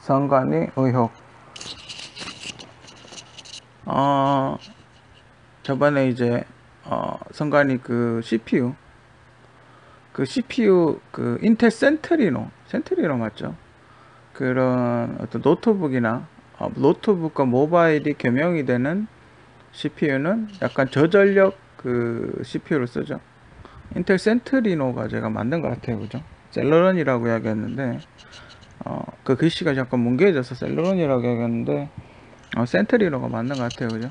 선관위 의혹. 저번에 이제 선관위 그 CPU 그 인텔 센트리노 맞죠? 그런 어떤 노트북이나 노트북과 모바일이 겸용이 되는 CPU는 약간 저전력 그 CPU를 쓰죠. 인텔 센트리노가 제가 만든 것 같아요, 그죠? 셀러런이라고 이야기했는데 그 글씨가 약간 뭉개져서 셀러런이라고 이야기했는데 센트리노가 만든 것 같아요, 그죠?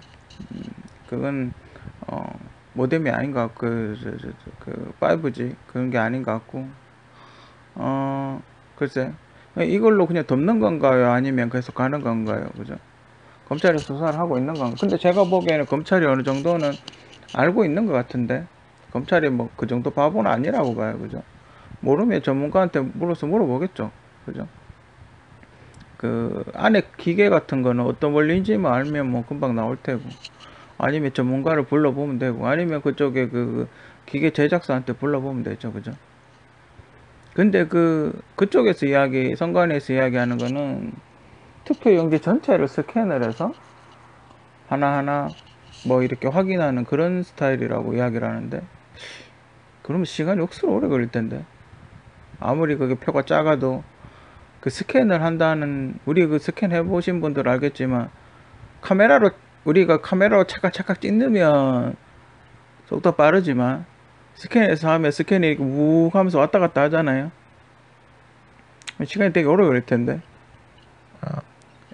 그건 모뎀이 아닌 것 같고 그 5G 그런 게 아닌 것 같고 글쎄 이걸로 그냥 덮는 건가요? 아니면 계속 가는 건가요? 그죠? 검찰이 수사를 하고 있는 건가? 근데 제가 보기에는 검찰이 어느 정도는 알고 있는 것 같은데 검찰이 뭐 그 정도 바보는 아니라고 봐요, 그죠? 모르면 전문가한테 물어보겠죠, 그죠? 그 안에 기계 같은 거는 어떤 원리인지만 알면 뭐 금방 나올 테고, 아니면 전문가를 불러보면 되고, 아니면 그쪽에 그 기계 제작사한테 불러보면 되죠, 그죠? 근데 그쪽에서 선관위에서 이야기하는 거는 투표용지 전체를 스캔을 해서 하나하나 뭐 이렇게 확인하는 그런 스타일이라고 이야기를 하는데, 그러면 시간이 억수로 오래 걸릴 텐데. 아무리 그게 표가 작아도 그 스캔을 한다는, 우리 그 스캔 해보신 분들 알겠지만 우리가 카메라로 착각착각 찍으면 속도 빠르지만 스캔해서 하면 스캔이 이렇게 우 하면서 왔다 갔다 하잖아요. 시간이 되게 오래 걸릴 텐데,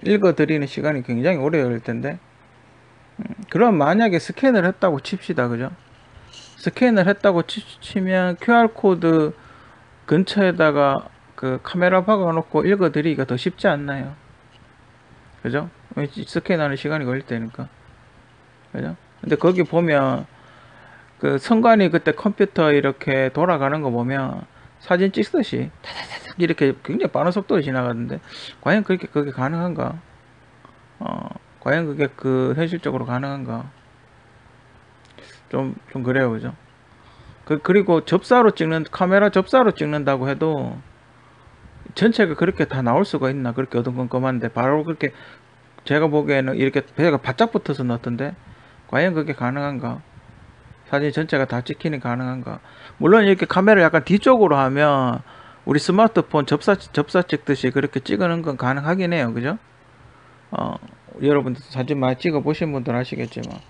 읽어드리는 시간이 굉장히 오래 걸릴 텐데. 그럼 만약에 스캔을 했다고 칩시다, 그죠? 스캔을 했다고 치면 QR코드 근처에다가 그 카메라 박아놓고 읽어드리기가 더 쉽지 않나요? 그죠? 스캔하는 시간이 걸릴 테니까. 그죠? 근데 거기 보면 그 선관위 그때 컴퓨터 이렇게 돌아가는 거 보면 사진 찍듯이 타다다닥 이렇게 굉장히 빠른 속도로 지나가던데, 과연 그게 가능한가? 과연 그게 현실적으로 가능한가? 좀 그래요, 그죠? 그리고 카메라 접사로 찍는다고 해도 전체가 그렇게 다 나올 수가 있나? 그렇게 어두컴컴한데 바로 그렇게 제가 보기에는 이렇게 배가 바짝 붙어서 넣던데, 과연 그게 가능한가? 사진 전체가 다 찍히는 가능한가? 물론 이렇게 카메라 약간 뒤쪽으로 하면 우리 스마트폰 접사 찍듯이 그렇게 찍는 건 가능하긴 해요, 그죠? 여러분들 사진 많이 찍어 보신 분들 아시겠지만,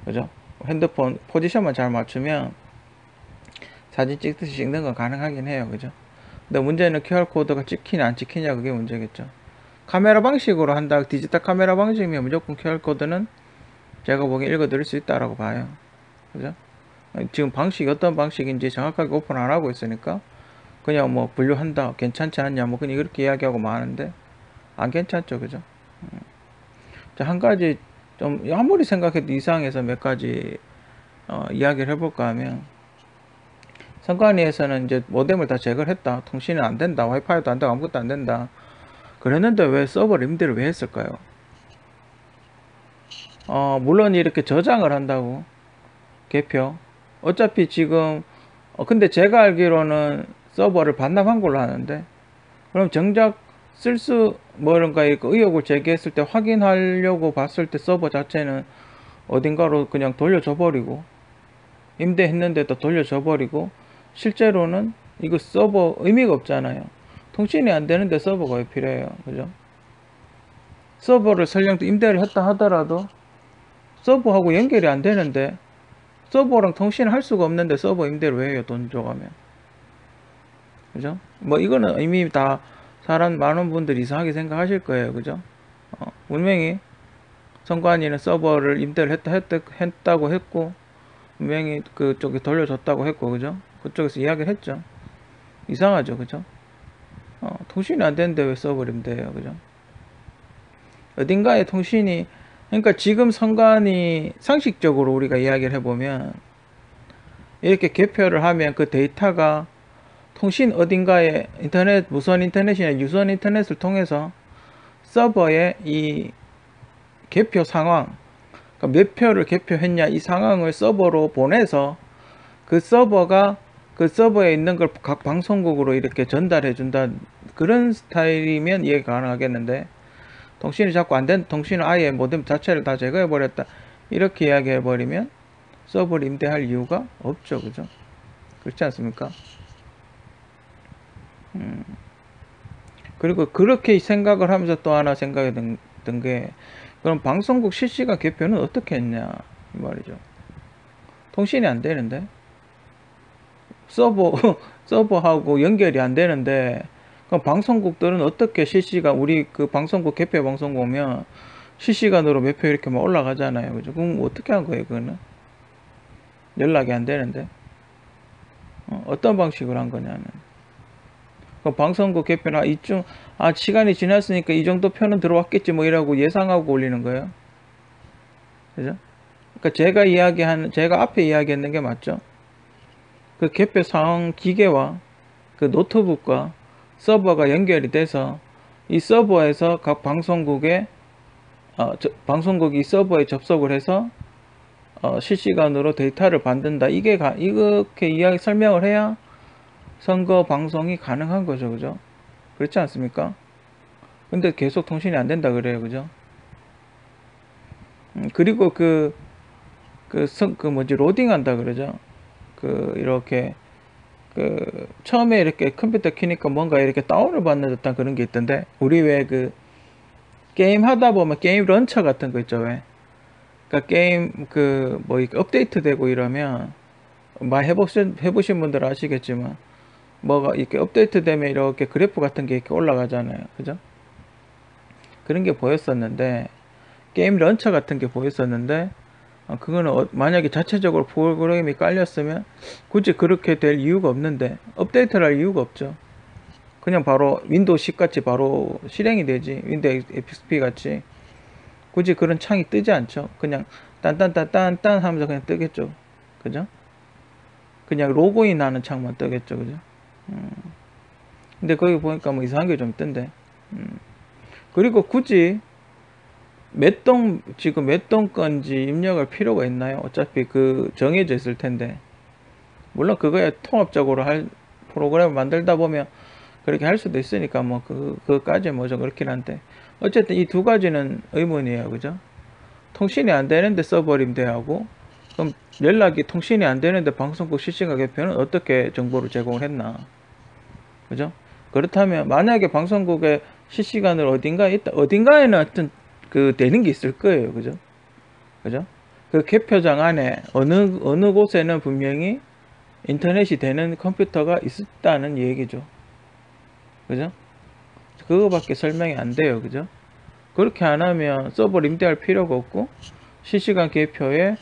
그죠? 핸드폰 포지션만 잘 맞추면 사진 찍듯이 찍는 건 가능하긴 해요, 그죠? 근데 문제는 QR코드가 찍히냐 안 찍히냐, 그게 문제겠죠. 카메라 방식으로 한다, 디지털 카메라 방식이면 무조건 QR코드는 제가 보기엔 읽어드릴 수 있다라고 봐요, 그죠? 지금 어떤 방식인지 정확하게 오픈 안 하고 있으니까 그냥 뭐 분류한다, 괜찮지 않냐, 뭐 그냥 이렇게 이야기하고 마는데 안 괜찮죠, 그죠? 자, 한 가지 좀 아무리 생각해도 이상해서 몇 가지 이야기를 해볼까 하면, 선관위에서는 이제 모뎀을 다 제거를 했다, 통신이 안 된다, 와이파이도 안 되고 아무것도 안 된다 그랬는데 왜 서버 임대를 왜 했을까요? 물론 이렇게 저장을 한다고, 개표 어차피 지금 근데 제가 알기로는 서버를 반납한 걸로 아는데, 그럼 정작 뭔가 이렇게 의혹을 제기했을 때 확인하려고 봤을 때 서버 자체는 어딘가로 그냥 돌려줘 버리고, 임대했는데도 돌려줘 버리고, 실제로는 이거 서버 의미가 없잖아요. 통신이 안 되는데 서버가 왜 필요해요, 그죠? 서버를 설령 임대를 했다 하더라도 서버하고 연결이 안 되는데, 서버랑 통신을 할 수가 없는데 서버 임대를 왜 해요, 돈 줘가면? 그죠? 뭐 이거는 이미 다 많은 분들이 이상하게 생각하실 거예요, 그죠? 분명히 선관위는 서버를 임대를 했다고 했고, 분명히 그쪽에 돌려줬다고 했고, 그죠? 그쪽에서 이야기를 했죠. 이상하죠, 그죠? 통신이 안 되는데 왜 서버를 임대해요, 그죠? 어딘가에 통신이, 그러니까 지금 선관위 상식적으로 우리가 이야기를 해보면, 이렇게 개표를 하면 그 데이터가 통신 어딘가에 무선 인터넷이나 유선 인터넷을 통해서 서버에 이 개표 상황, 그러니까 몇 표를 개표했냐 이 상황을 서버로 보내서 그 서버가 그 서버에 있는 걸 각 방송국으로 이렇게 전달해 준다, 그런 스타일이면 이해가 가능하겠는데, 통신이 자꾸 안 된, 통신을 아예 모뎀 자체를 다 제거해 버렸다 이렇게 이야기해 버리면 서버를 임대할 이유가 없죠. 그죠? 그렇지 않습니까? 그리고 그렇게 생각을 하면서 또 하나 생각이 든 게, 그럼 방송국 실시간 개표는 어떻게 했냐 이 말이죠. 통신이 안 되는데, 서버 서버하고 연결이 안 되는데, 그럼 방송국들은 어떻게 실시간, 우리 그 방송국 개표 방송 보면 실시간으로 매표 이렇게 막 올라가잖아요. 그죠? 그럼 어떻게 한 거예요, 그거는? 연락이 안 되는데. 어떤 방식으로 한 거냐는. 그 방송국 개표나 이쯤, 시간이 지났으니까 이 정도 표는 들어왔겠지 뭐 이라고 예상하고 올리는 거예요. 그죠? 그러니까 제가 앞에 이야기했는 게 맞죠? 그 개표 상황 기계와 그 노트북과 서버가 연결이 돼서 이 서버에서 각 방송국에 방송국이 서버에 접속을 해서 실시간으로 데이터를 받는다. 이렇게 설명을 해야 선거 방송이 가능한 거죠. 그죠? 그렇지 않습니까? 근데 계속 통신이 안 된다 그래요. 그죠? 그리고 로딩 한다 그러죠. 이렇게, 처음에 이렇게 컴퓨터 키니까 뭔가 이렇게 다운을 받는 듯한 그런 게 있던데, 우리 왜 게임 하다 보면 게임 런처 같은 거 있죠, 왜? 그러니까 게임, 이렇게 업데이트 되고 이러면, 많이 해보신 분들은 아시겠지만, 뭐가 이렇게 업데이트 되면 이렇게 그래프 같은 게 이렇게 올라가잖아요. 그죠? 그런 게 보였었는데, 게임 런처 같은 게 보였었는데, 그거는 만약에 자체적으로 프로그램이 깔렸으면 굳이 그렇게 될 이유가 없는데, 업데이트를 할 이유가 없죠. 그냥 바로 윈도우 10 같이 바로 실행이 되지. 윈도우 XP 같이 굳이 그런 창이 뜨지 않죠. 그냥 딴딴딴딴딴 하면서 그냥 뜨겠죠. 그죠? 그냥 로그인 하는 창만 뜨겠죠. 그죠? 근데 거기 보니까 뭐 이상한 게 좀 있던데. 그리고 굳이 지금 몇 동 건지 입력할 필요가 있나요? 어차피 정해져 있을 텐데. 물론 그거에 통합적으로 할 프로그램을 만들다 보면 그렇게 할 수도 있으니까 뭐 그거까지 뭐 좀 그렇긴 한데, 어쨌든 이 두 가지는 의문이에요. 그죠? 통신이 안 되는데 서버 임대하고, 그럼 통신이 안 되는데 방송국 실시간 개표는 어떻게 정보를 제공을 했나? 그죠? 그렇다면 만약에 방송국에 실시간으로 어딘가에는 어떤 되는 게 있을 거예요. 그죠? 그죠? 그 개표장 안에 어느 곳에는 분명히 인터넷이 되는 컴퓨터가 있었다는 얘기죠. 그죠? 그거밖에 설명이 안 돼요. 그죠? 그렇게 안 하면 서버를 임대할 필요가 없고 실시간 개표에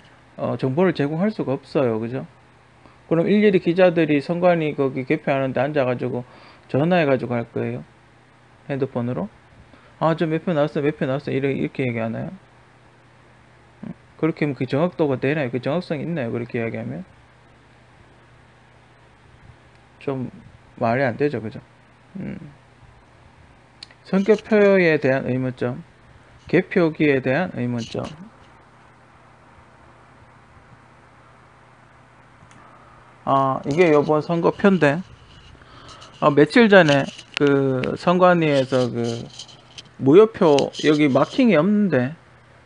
정보를 제공할 수가 없어요. 그죠? 그럼 일일이 기자들이 선관위 거기 개표하는데 앉아가지고 전화해가지고 할 거예요. 핸드폰으로. 저 몇 표 나왔어, 몇 표 나왔어. 이렇게 얘기하나요? 그렇게 하면 그 정확도가 되나요? 그 정확성이 있나요? 그렇게 이야기하면? 좀 말이 안 되죠. 그죠? 선거표에 대한 의문점, 개표기에 대한 의문점. 이게 요번 선거표인데, 며칠 전에 선관위에서 무효표, 여기 마킹이 없는데,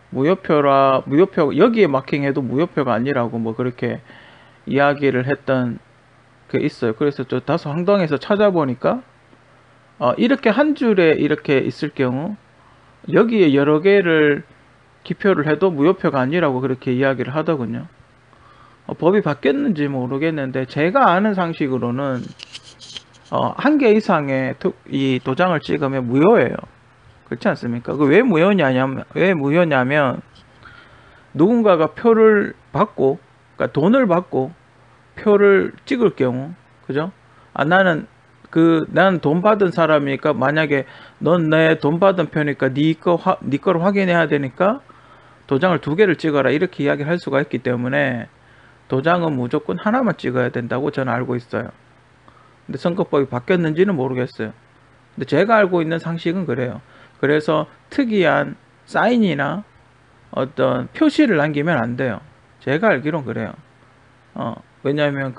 무효표, 여기에 마킹해도 무효표가 아니라고 뭐 그렇게 이야기를 했던 게 있어요. 그래서 저 다소 황당해서 찾아보니까, 이렇게 한 줄에 이렇게 있을 경우, 여기에 여러 개를 기표를 해도 무효표가 아니라고 그렇게 이야기를 하더군요. 법이 바뀌었는지 모르겠는데, 제가 아는 상식으로는, 한 개 이상의 이 도장을 찍으면 무효예요. 그렇지 않습니까? 왜 무효냐면, 누군가가 표를 받고, 그러니까 돈을 받고, 표를 찍을 경우, 그죠? 나는 돈 받은 사람이니까, 만약에 넌 내 돈 받은 표니까 네 거를 확인해야 되니까 도장을 2개를 찍어라, 이렇게 이야기를 할 수가 있기 때문에 도장은 무조건 하나만 찍어야 된다고 저는 알고 있어요. 근데 선거법이 바뀌었는지는 모르겠어요. 근데 제가 알고 있는 상식은 그래요. 그래서 특이한 사인이나 어떤 표시를 남기면 안 돼요. 제가 알기론 그래요. 왜냐하면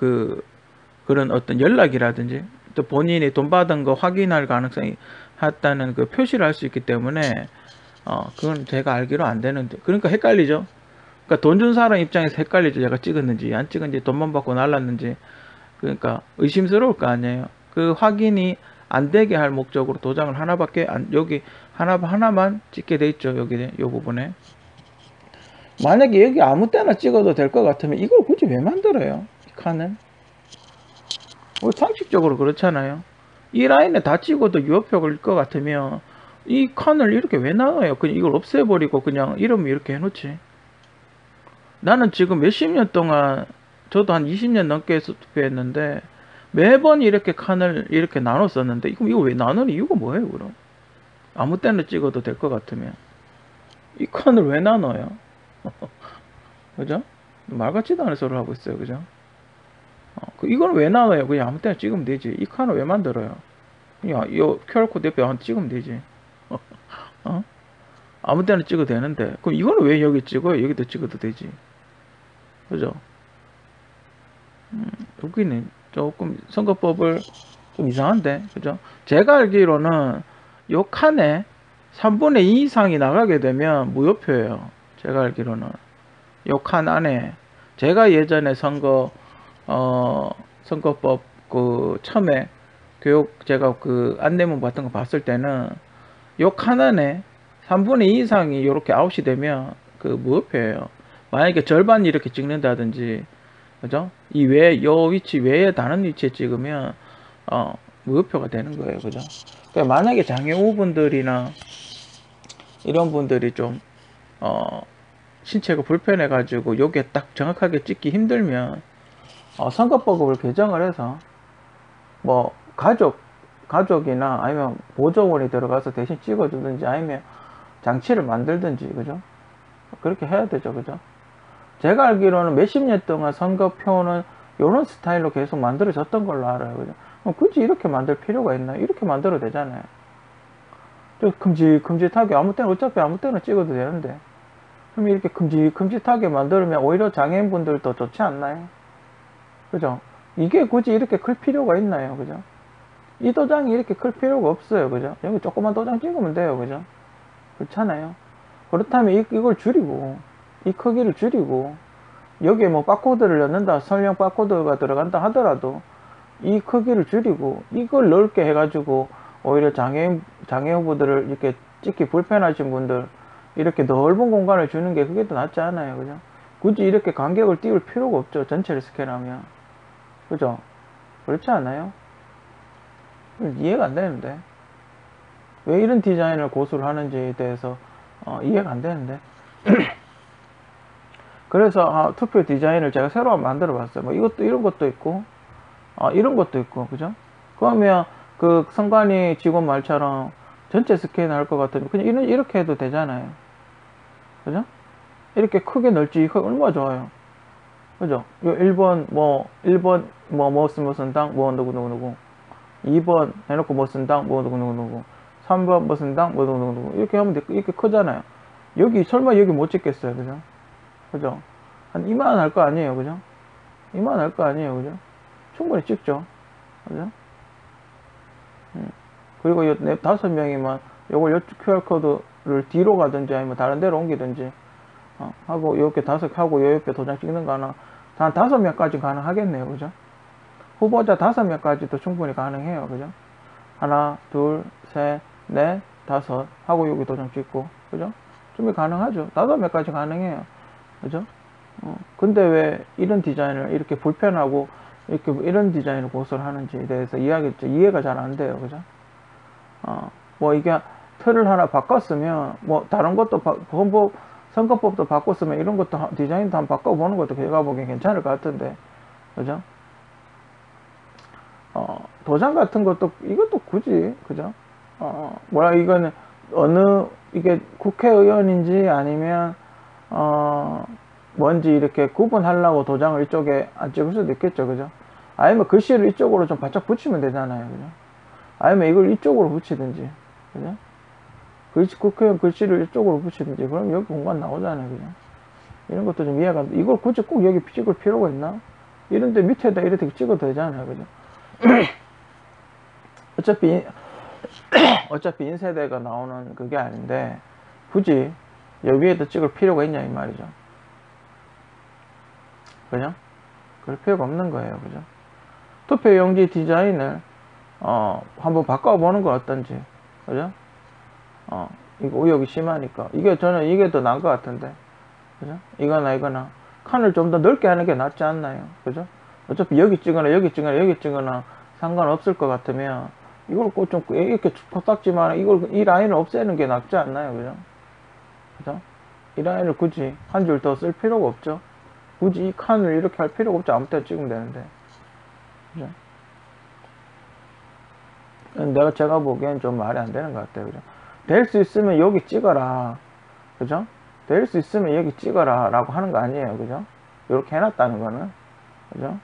그런 어떤 연락이라든지 또 본인이 돈 받은 거 확인할 가능성이 있다는 그 표시를 할 수 있기 때문에 그건 제가 알기로 안 되는데, 그러니까 헷갈리죠. 그러니까 돈 준 사람 입장에서 헷갈리죠. 얘가 찍었는지 안 찍은지, 돈만 받고 날랐는지. 그러니까 의심스러울 거 아니에요. 그 확인이 안 되게 할 목적으로 도장을 하나밖에 여기 하나만 찍게 돼 있죠. 여기 요 부분에. 만약에 여기 아무 때나 찍어도 될 것 같으면 이걸 굳이 왜 만들어요? 이 칸은 상식적으로 그렇잖아요. 이 라인에 다 찍어도 유효표 걸릴 것 같으면 이 칸을 이렇게 왜 나눠요? 그냥 이걸 없애버리고 그냥 이름 이렇게 해놓지. 나는 지금 몇십 년 동안, 저도 한 20년 넘게 투표했는데 매번 이렇게 칸을 이렇게 나눴었는데, 이거 왜 나누는 이유가 뭐예요? 그럼 아무 때나 찍어도 될 것 같으면 이 칸을 왜 나눠요? 그죠? 말 같지도 않은 소리를 하고 있어요. 그죠? 이건 왜 나눠요? 그냥 아무 때나 찍으면 되지. 이 칸을 왜 만들어요? 그냥 이 QR코드 옆에 한 찍으면 되지. 어? 아무 때나 찍어도 되는데, 그럼 이거는 왜 여기 찍어요? 여기도 찍어도 되지. 그죠? 여기는 조금 선거법을 좀 이상한데, 그죠? 제가 알기로는 요 칸에 3분의 2 이상이 나가게 되면 무효표예요. 제가 알기로는 요 칸 안에, 제가 예전에 선거법 그 처음에 교육 제가 그 안내문 같은 거 봤을 때는 요 칸 안에 3분의 2 이상이 이렇게 아웃이 되면 그 무효표예요. 만약에 절반 이렇게 찍는다든지, 그죠? 요 위치 외에 다른 위치에 찍으면 무효표가 되는 거예요. 그죠? 그러니까 만약에 장애우분들이나 이런 분들이 좀 신체가 불편해 가지고 요게 딱 정확하게 찍기 힘들면 선거법을 개정을 해서 뭐 가족이나 아니면 보조원이 들어가서 대신 찍어주든지 아니면 장치를 만들든지, 그죠? 그렇게 해야 되죠. 그죠? 제가 알기로는 몇십 년 동안 선거표는 이런 스타일로 계속 만들어졌던 걸로 알아요. 그죠? 굳이 이렇게 만들 필요가 있나요? 이렇게 만들어도 되잖아요. 좀 큼직큼직하게 아무 때나, 어차피 아무 때나 찍어도 되는데, 그럼 이렇게 큼직큼직하게 만들면 오히려 장애인분들도 좋지 않나요? 그죠? 이게 굳이 이렇게 클 필요가 있나요? 그죠? 이 도장이 이렇게 클 필요가 없어요. 그죠? 여기 조그만 도장 찍으면 돼요. 그죠? 그렇잖아요. 그렇다면 이걸 줄이고, 이 크기를 줄이고, 여기에 뭐 바코드를 넣는다, 설명 바코드가 들어간다 하더라도 이 크기를 줄이고 이걸 넓게 해가지고 오히려 장애인분들을 이렇게 찍기 불편하신 분들 이렇게 넓은 공간을 주는 게 그게 더 낫지 않아요? 그죠? 굳이 이렇게 간격을 띄울 필요가 없죠. 전체를 스캔하면. 그죠? 그렇지 않아요? 이해가 안 되는데. 왜 이런 디자인을 고수를 하는지에 대해서 이해가 안 되는데. 그래서 투표 디자인을 제가 새로 만들어 봤어요. 뭐 이런 것도 있고 이런 것도 있고, 그죠? 그러면 그 선관위 직원 말처럼 전체 스캔을 할 것 같으면 그냥 이렇게 해도 되잖아요. 그죠? 이렇게 크게 넓지, 이거 얼마나 좋아요. 그죠? 1번 무슨 당 누구누구 2번 해놓고 무슨 당 누구누구 3번 무슨 당 누구누구 이렇게 하면 이렇게 크잖아요. 여기 설마 여기 못 찍겠어요. 그죠? 그죠? 한 이만 할 거 아니에요. 그죠? 이만 할 거 아니에요. 그죠? 충분히 찍죠. 그죠? 그리고 요 5명이면 요걸 QR코드를 뒤로 가든지 아니면 다른 데로 옮기든지 하고 이렇게 5 하고 요 옆에 도장 찍는 거 하나 한 5명까지 가능하겠네요. 그죠? 후보자 5명까지도 충분히 가능해요. 그죠? 하나, 둘, 셋, 넷, 5 하고 여기 도장 찍고, 그죠? 충분히 가능하죠. 5명까지 가능해요. 그죠? 근데 왜 이런 디자인을 이렇게 불편하고 이런 디자인을 고수를 하는지에 대해서 이해가 잘 안 돼요. 그죠? 뭐 이게 틀을 하나 바꿨으면 뭐 다른 것도 선거법도 바꿨으면 이런 것도 디자인도 한번 바꿔보는 것도 제가 보기엔 괜찮을 것 같은데, 그죠? 도장 같은 것도 이것도 굳이, 그죠? 이거는 이게 국회의원인지 아니면 뭔지 이렇게 구분하려고 도장을 이쪽에 안 찍을 수도 있겠죠. 그죠? 아니면 글씨를 이쪽으로 좀 바짝 붙이면 되잖아요. 그죠? 아니면 이걸 이쪽으로 붙이든지, 그죠? 국회의원 글씨를 이쪽으로 붙이든지, 그럼 여기 공간 나오잖아요. 그죠? 이런 것도 좀 이해가 안 돼. 이걸 굳이 꼭 여기 찍을 필요가 있나? 이런데 밑에다 이렇게 찍어도 되잖아요. 그죠? 어차피 어차피 인쇄대가 나오는 그게 아닌데 굳이 여기에도 찍을 필요가 있냐 이 말이죠. 그죠? 그럴 필요가 없는 거예요. 그죠? 투표용지 디자인을 한번 바꿔보는 건 어떤지. 그죠? 이거 의욕이 심하니까 저는 이게 더 나은 것 같은데. 그죠? 이거나 칸을 좀 더 넓게 하는 게 낫지 않나요? 그죠? 어차피 여기 찍거나 여기 찍거나 상관없을 것 같으면 이걸 꼭 좀 이렇게 코딱지만 이 라인을 없애는 게 낫지 않나요? 그죠? 그죠? 이 라인을 굳이 한 줄 더 쓸 필요가 없죠. 굳이 이 칸을 이렇게 할 필요가 없죠. 아무 때나 찍으면 되는데. 그죠? 제가 보기엔 좀 말이 안 되는 것 같아요. 그죠? 될 수 있으면 여기 찍어라. 그죠? 될 수 있으면 여기 찍어라 라고 하는 거 아니에요. 그죠? 이렇게 해놨다는 거는. 그죠?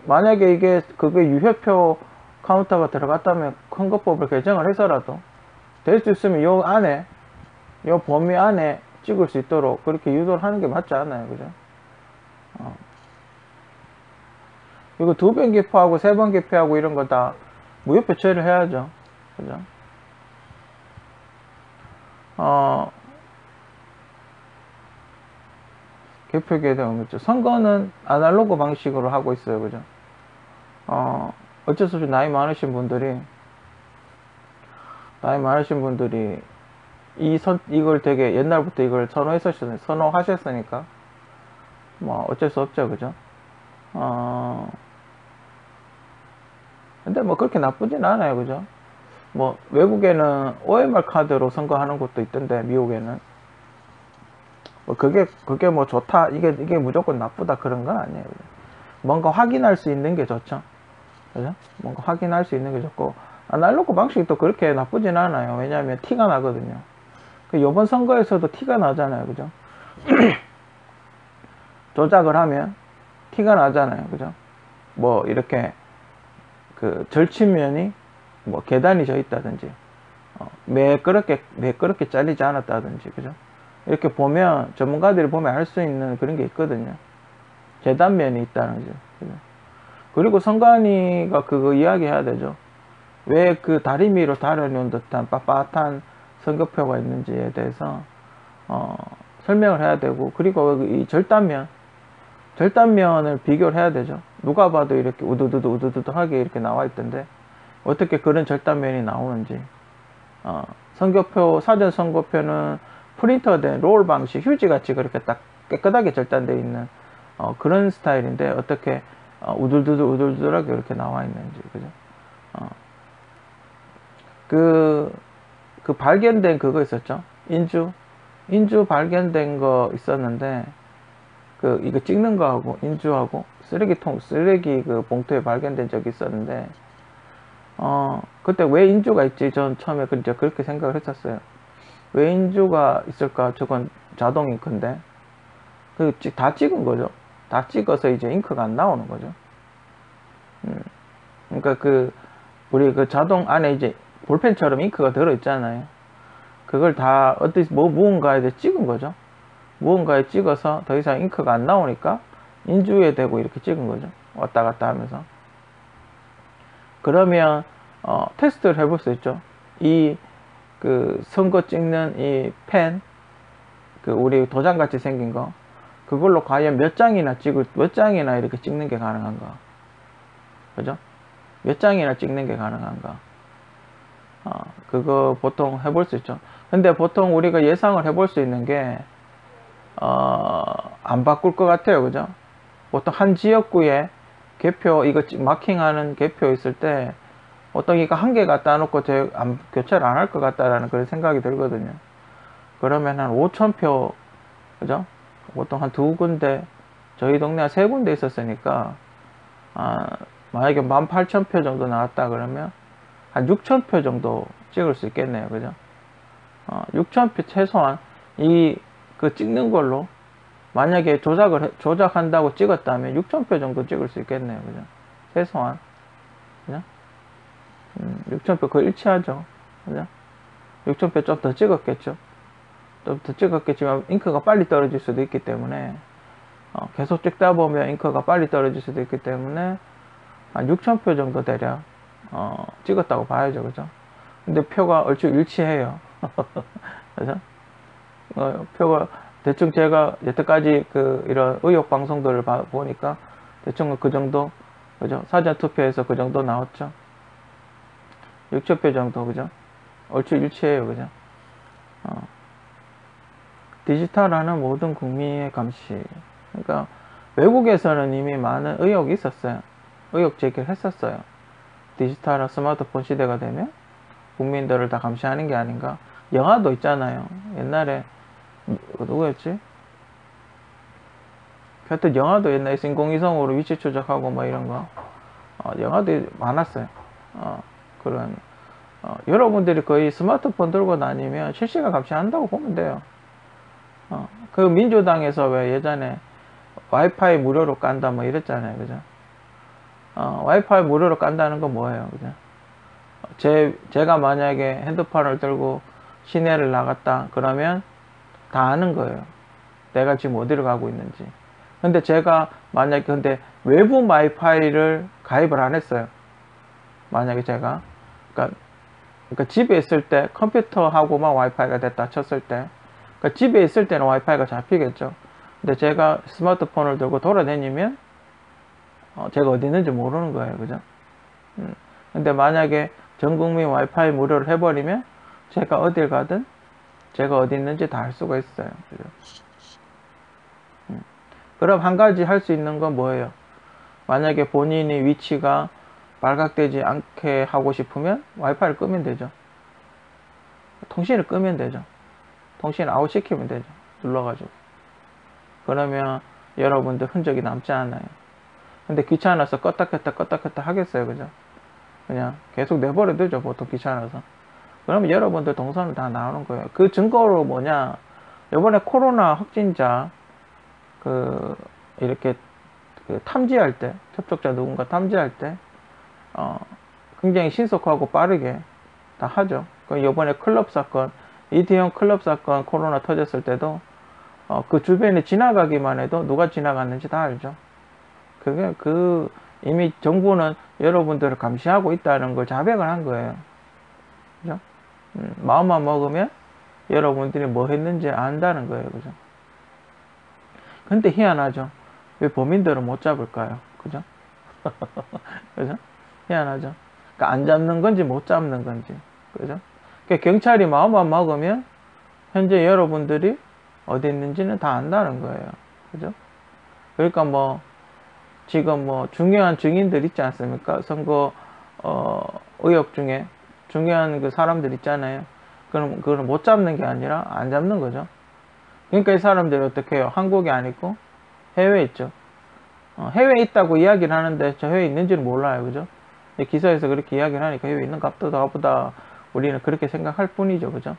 만약에 그게 유효표 카운터가 들어갔다면 선거법을 개정을 해서라도 될 수 있으면 요 안에, 요 범위 안에 찍을 수 있도록 그렇게 유도를 하는 게 맞지 않아요. 그죠? 이거 2번 개표하고 3번 개표하고 이런 거 다 무효표 처리를 해야죠. 그죠? 개표기에 대한 거죠. 선거는 아날로그 방식으로 하고 있어요. 그죠? 어쩔 수 없이 나이 많으신 분들이 이걸 되게 옛날부터 이걸 선호하셨으니까 뭐 어쩔 수 없죠. 그죠? 근데 뭐 그렇게 나쁘진 않아요. 그죠? 뭐 외국에는 OMR 카드로 선거하는 곳도 있던데, 미국에는 뭐 그게 뭐 좋다, 이게 무조건 나쁘다 그런 건 아니에요. 그죠? 뭔가 확인할 수 있는 게 좋죠. 그죠? 뭔가 확인할 수 있는 게 좋고, 아날로그 방식이 또 그렇게 나쁘진 않아요. 왜냐하면 티가 나거든요. 이번 선거에서도 티가 나잖아요. 그죠? 조작을 하면 티가 나잖아요. 그죠? 뭐 이렇게 그 절친면이 뭐 계단이 져 있다든지 매끄럽게 잘리지 않았다든지. 그죠? 이렇게 보면, 전문가들이 보면 알 수 있는 그런 게 있거든요. 계단면이 있다는 거죠. 그죠? 그리고 선관위가 그거 이야기해야 되죠. 왜 그 다리미로 다려놓은 듯한 빳빳한 선거표가 있는지에 대해서 설명을 해야 되고, 그리고 이 절단면을 비교를 해야 되죠. 누가 봐도 이렇게 우두두두하게 이렇게 나와 있던데 어떻게 그런 절단면이 나오는지. 사전 선거표는 프린터된 롤 방식, 휴지같이 그렇게 딱 깨끗하게 절단되어 있는 그런 스타일인데 어떻게 우둘두들하게 이렇게 나와 있는지. 그죠? 그 발견된 그거 있었죠. 인주 발견된 거 있었는데, 이거 찍는 거하고 인주하고 쓰레기 그 봉투에 발견된 적이 있었는데, 그때 왜 인주가 있지? 전 처음에 그렇게 생각을 했었어요. 왜 인주가 있을까? 저건 자동 잉크인데. 다 찍은 거죠. 다 찍어서 이제 잉크가 안 나오는 거죠. 그러니까 우리 자동 안에 이제 볼펜처럼 잉크가 들어있잖아요. 그걸 다 무언가에 찍은 거죠. 무언가에 찍어서 더 이상 잉크가 안 나오니까 인주에 대고 이렇게 찍은 거죠. 왔다 갔다 하면서. 그러면 테스트를 해볼 수 있죠. 선거 찍는 이 펜, 우리 도장같이 생긴 거, 그걸로 과연 몇 장이나 이렇게 찍는 게 가능한가. 그죠? 몇 장이나 찍는 게 가능한가. 그거 보통 해볼 수 있죠. 근데 보통 우리가 예상을 해볼 수 있는 게 안 바꿀 것 같아요. 그죠? 보통 한 지역구에 개표, 이거 마킹하는 개표 있을 때 보통 이거 한 개 갖다 놓고 교체를 안 할 것 같다라는 그런 생각이 들거든요. 그러면 한 5,000표, 그죠? 보통 한 2군데, 저희 동네 한 3군데 있었으니까 만약에 18,000표 정도 나왔다 그러면 한 6,000표 정도 찍을 수 있겠네요. 그죠? 6,000표 최소한 찍는 걸로 만약에 조작한다고 찍었다면 6,000표 정도 찍을 수 있겠네요. 그죠? 최소한. 그죠? 6,000표 거의 일치하죠. 그죠? 6,000표 좀 더 찍었겠죠. 좀 더 찍었겠지만 잉크가 빨리 떨어질 수도 있기 때문에 계속 찍다 보면 잉크가 빨리 떨어질 수도 있기 때문에 한 6,000표 정도 대략 찍었다고 봐야죠. 그죠? 근데 표가 얼추 일치해요. 그죠? 표가 대충 제가 여태까지 이런 의혹 방송들을 보니까 대충 그 정도, 그죠? 사전 투표에서 그 정도 나왔죠. 6천 표 정도, 그죠? 얼추 일치해요. 그죠? 디지털화는 모든 국민의 감시. 그러니까 외국에서는 이미 많은 의혹이 있었어요. 의혹 제기를 했었어요. 디지털화 스마트폰 시대가 되면 국민들을 다 감시하는 게 아닌가. 영화도 있잖아요. 옛날에 누구였지? 하여튼 영화도 옛날에 인공위성으로 위치 추적하고 뭐 이런 거 영화도 많았어요. 그런 여러분들이 거의 스마트폰 들고 다니면 실시간 감시한다고 보면 돼요. 그 민주당에서 왜 예전에 와이파이 무료로 깐다 뭐 이랬잖아요. 그죠? 와이파이 무료로 깐다는 건 뭐예요? 그죠? 제가 만약에 핸드폰을 들고 시내를 나갔다 그러면 다 아는 거예요. 내가 지금 어디로 가고 있는지. 근데 제가 만약에 근데 외부 와이파이를 가입을 안 했어요. 만약에 제가 그러니까 집에 있을 때 컴퓨터하고만 와이파이가 됐다 쳤을 때 그러니까 집에 있을 때는 와이파이가 잡히겠죠. 근데 제가 스마트폰을 들고 돌아다니면 제가 어디 있는지 모르는 거예요. 그죠? 근데 만약에 전 국민 와이파이 무료를 해버리면 제가 어딜 가든 제가 어디 있는지 다 알 수가 있어요. 그죠? 그럼 한 가지 할 수 있는 건 뭐예요? 만약에 본인이 위치가 발각되지 않게 하고 싶으면 와이파이를 끄면 되죠. 통신을 끄면 되죠. 통신 아웃 시키면 되죠. 눌러가지고. 그러면 여러분들 흔적이 남지 않아요. 근데 귀찮아서 껐다 켰다 하겠어요. 그죠? 그냥 계속 내버려 두죠. 보통 귀찮아서. 그러면 여러분들 동선은 다 나오는 거예요. 그 증거로 뭐냐? 이번에 코로나 확진자 이렇게 탐지할 때, 접촉자 누군가 탐지할 때 굉장히 신속하고 빠르게 다 하죠. 이번에 클럽 사건, 이태원 클럽 사건 코로나 터졌을 때도 그 주변에 지나가기만 해도 누가 지나갔는지 다 알죠. 그게 이미 정부는 여러분들을 감시하고 있다는 걸 자백을 한 거예요. 그죠? 마음만 먹으면 여러분들이 뭐 했는지 안다는 거예요. 그죠? 근데 희한하죠. 왜 범인들은 못 잡을까요? 그죠? 그죠? 희한하죠. 그러니까 안 잡는 건지 못 잡는 건지. 그죠? 그러니까 경찰이 마음만 먹으면 현재 여러분들이 어디 있는지는 다 안다는 거예요. 그죠? 그러니까 뭐 지금 뭐 중요한 증인들 있지 않습니까? 선거 의혹 중에 중요한 그 사람들 있잖아요. 그럼 그걸 못 잡는 게 아니라 안 잡는 거죠. 그러니까 이 사람들이 어떻게 해요? 한국에 안 있고 해외에 있죠. 해외에 있다고 이야기를 하는데 저 해외에 있는지는 몰라요. 그죠? 기사에서 그렇게 이야기를 하니까 해외에 있는 값보다 보다 우리는 그렇게 생각할 뿐이죠. 그죠?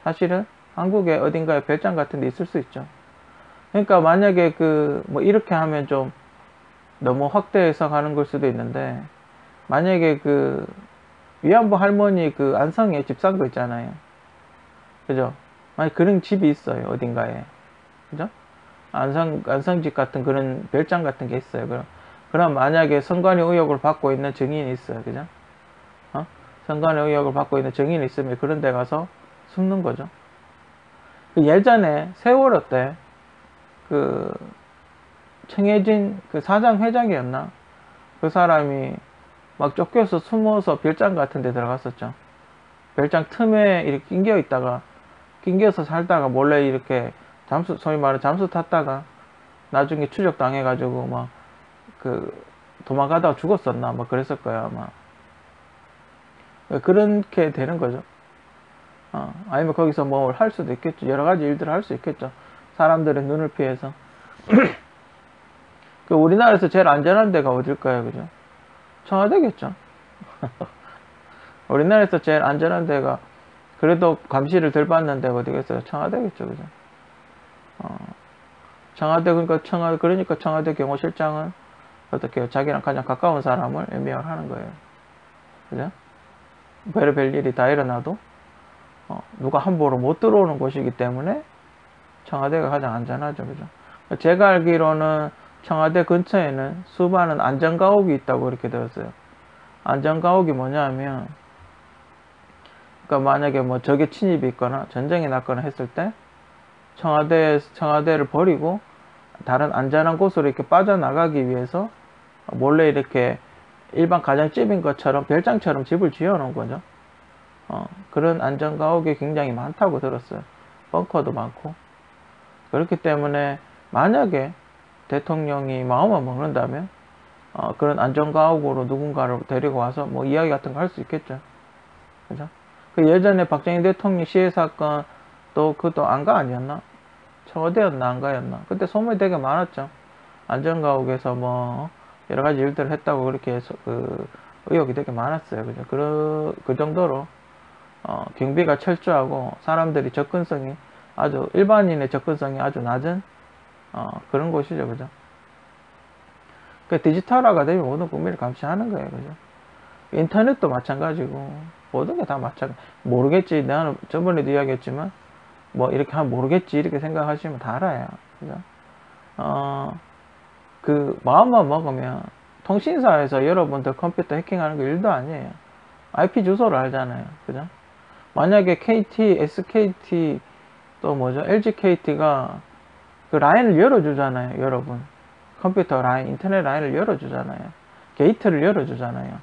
사실은 한국에 어딘가에 별장 같은 데 있을 수 있죠. 그러니까 만약에 뭐 이렇게 하면 좀 너무 확대해서 가는 걸 수도 있는데 만약에 위안부 할머니 안성에 집산거 있잖아요. 그죠? 만약 그런 집이 있어요. 어딘가에. 그죠? 안성집 같은 그런 별장 같은 게 있어요. 그럼 만약에 선관위 의혹을 받고 있는 증인이 있어요. 그죠? 선관위 의혹을 받고 있는 증인이 있으면 그런 데 가서 숨는 거죠. 예전에 세월호 때 청해진 사장 회장이었나? 그 사람이 막 쫓겨서 숨어서 별장 같은 데 들어갔었죠. 별장 틈에 이렇게 낑겨서 살다가 몰래 이렇게 소위 말해 잠수 탔다가 나중에 추적당해가지고 막 도망가다가 죽었었나? 뭐 그랬을 거야, 아마. 그렇게 되는 거죠. 아니면 거기서 뭘 할 수도 있겠죠. 여러 가지 일들을 할 수 있겠죠. 사람들의 눈을 피해서. 우리나라에서 제일 안전한 데가 어딜까요? 그죠? 청와대겠죠. 우리나라에서 제일 안전한 데가 그래도 감시를 덜 받는 데가 어디겠어요? 청와대겠죠. 그죠? 그러니까 청와대 경호실장은 어떻게 해요? 자기랑 가장 가까운 사람을 임명을 하는 거예요. 그죠? 별의별 일이 다 일어나도 누가 함부로 못 들어오는 곳이기 때문에 청와대가 가장 안전하죠. 그죠? 제가 알기로는 청와대 근처에는 수많은 안전가옥이 있다고 이렇게 들었어요. 안전가옥이 뭐냐면, 그러니까 만약에 뭐 적의 침입이 있거나 전쟁이 났거나 했을 때 청와대를 버리고 다른 안전한 곳으로 이렇게 빠져나가기 위해서 몰래 이렇게 일반 가정집인 것처럼 별장처럼 집을 지어 놓은 거죠. 그런 안전가옥이 굉장히 많다고 들었어요. 벙커도 많고. 그렇기 때문에 만약에 대통령이 마음을 먹는다면 그런 안전가옥으로 누군가를 데리고 와서 뭐 이야기 같은 거 할 수 있겠죠. 그죠? 그 예전에 박정희 대통령 시해 사건 또 그것도 안가 아니었나? 청와대였나 안가였나? 그때 소문이 되게 많았죠. 안전가옥에서 뭐 여러 가지 일들을 했다고 그렇게 해서 그 의혹이 되게 많았어요. 그죠? 그 정도로 경비가 철저하고 사람들이 접근성이 아주 일반인의 접근성이 아주 낮은 그런 곳이죠. 그죠? 그 디지털화가 되면 모든 국민을 감시하는 거예요. 그죠? 인터넷도 마찬가지고 모든 게 다 마찬가지. 모르겠지. 나는 저번에도 이야기했지만 뭐 이렇게 하면 모르겠지 이렇게 생각하시면 다 알아요. 그죠? 그 마음만 먹으면 통신사에서 여러분들 컴퓨터 해킹하는 거 일도 아니에요. IP 주소를 알잖아요. 그죠? 만약에 KT, SKT 또 뭐죠? LGKT가 그 라인을 열어주잖아요. 여러분. 컴퓨터 라인, 인터넷 라인을 열어주잖아요. 게이트를 열어주잖아요.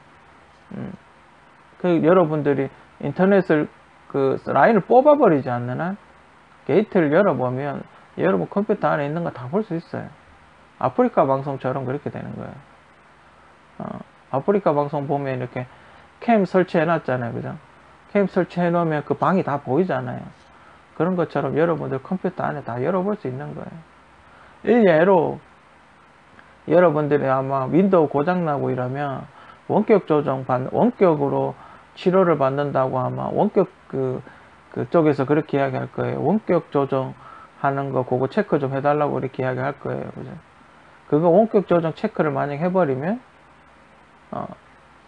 그 여러분들이 인터넷을 그 라인을 뽑아버리지 않는 한 게이트를 열어보면 여러분 컴퓨터 안에 있는 거 다 볼 수 있어요. 아프리카 방송처럼 그렇게 되는 거예요. 아프리카 방송 보면 이렇게 캠 설치해 놨잖아요. 그죠? 캠 설치해 놓으면 그 방이 다 보이잖아요. 그런 것처럼 여러분들 컴퓨터 안에 다 열어볼 수 있는 거예요. 일례로 여러분들이 아마 윈도우 고장나고 이러면 원격으로 치료를 받는다고 아마 그쪽에서 그렇게 이야기할 거예요. 원격 조정하는 거 그거 체크 좀 해달라고 이렇게 이야기할 거예요. 그죠? 그거 원격 조정 체크를 만약 해버리면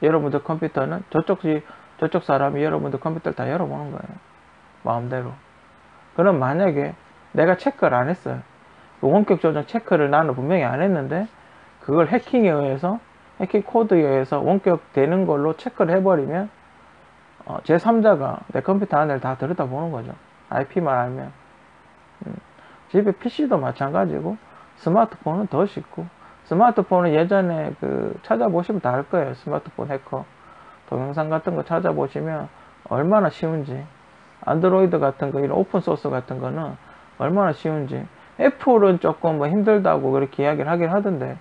여러분들 컴퓨터는 저쪽 사람이 여러분들 컴퓨터를 다 열어보는 거예요. 마음대로. 그럼 만약에 내가 체크를 안 했어요. 그 원격 조정 체크를 나는 분명히 안 했는데 그걸 해킹에 의해서 해킹 코드에 의해서 원격되는 걸로 체크를 해버리면 제3자가 내 컴퓨터 안을 다 들여다보는 거죠. IP만 알면. 집에 PC도 마찬가지고 스마트폰은 더 쉽고 스마트폰은 예전에 그 찾아보시면 다 알 거예요. 스마트폰 해커 동영상 같은 거 찾아보시면 얼마나 쉬운지 안드로이드 같은 거 이런 오픈소스 같은 거는 얼마나 쉬운지 애플은 조금 뭐 힘들다고 그렇게 이야기를 하긴 하던데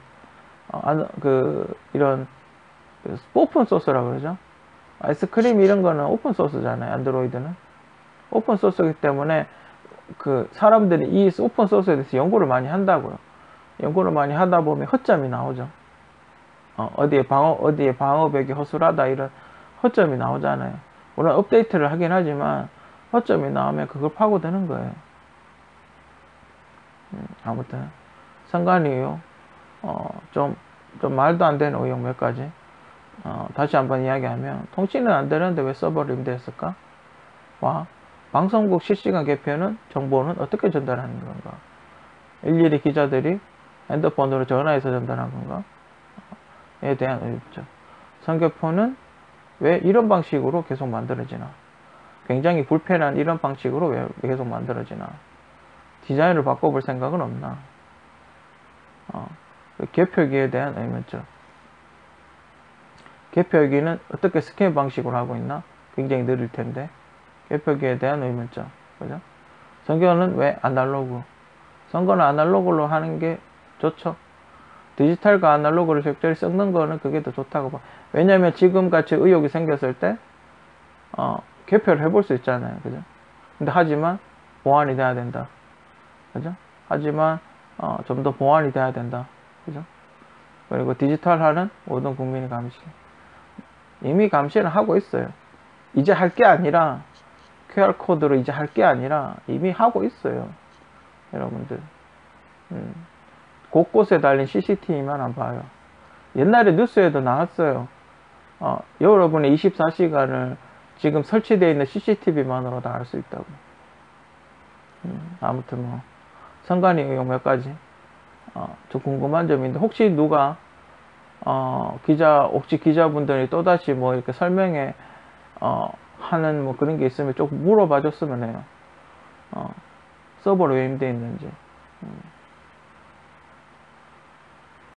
이런 오픈소스라 그러죠. 아이스크림 이런 거는 오픈소스잖아요. 안드로이드는 오픈소스이기 때문에 그 사람들이 이 오픈소스에 대해서 연구를 많이 한다고요. 연구를 많이 하다 보면 허점이 나오죠. 어디에 방어벽이 허술하다 이런 허점이 나오잖아요. 물론 업데이트를 하긴 하지만 허점이 나오면 그걸 파고드는 거예요. 아무튼 상관이에요. 좀 말도 안 되는 의혹 몇 가지. 다시 한번 이야기하면 통신은 안 되는데 왜 서버를 임대했을까? 와, 방송국 실시간 개편은 정보는 어떻게 전달하는 건가? 일일이 기자들이 핸드폰으로 전화해서 전달한 건가? 에 대한 의혹죠. 선교포는 왜 이런 방식으로 계속 만들어지나? 굉장히 불편한 이런 방식으로 왜 계속 만들어지나? 디자인을 바꿔볼 생각은 없나? 개표기에 대한 의문점. 개표기는 어떻게 스캔 방식으로 하고 있나? 굉장히 느릴 텐데. 개표기에 대한 의문점. 그죠? 선거는 왜 아날로그? 선거는 아날로그로 하는 게 좋죠. 디지털과 아날로그를 적절히 섞는 거는 그게 더 좋다고 봐. 왜냐면 지금 같이 의혹이 생겼을 때, 개표를 해볼 수 있잖아요. 그죠? 근데 하지만 보완이 돼야 된다. 그죠? 하지만, 좀 더 보완이 돼야 된다. 그죠? 그리고 디지털화는 모든 국민이 감시. 이미 감시를 하고 있어요. 이제 할 게 아니라, QR코드로 이제 할 게 아니라 이미 하고 있어요. 여러분들. 곳곳에 달린 CCTV만 안 봐요. 옛날에 뉴스에도 나왔어요. 여러분의 24시간을 지금 설치되어 있는 CCTV만으로 다 알 수 있다고. 아무튼 뭐 선관위 의혹 몇 가지 좀 궁금한 점인데 혹시 누가 혹시 기자분들이 또다시 뭐 이렇게 설명해 하는 뭐 그런 게 있으면 좀 물어봐 줬으면 해요. 서버로 왜 임대 있는지.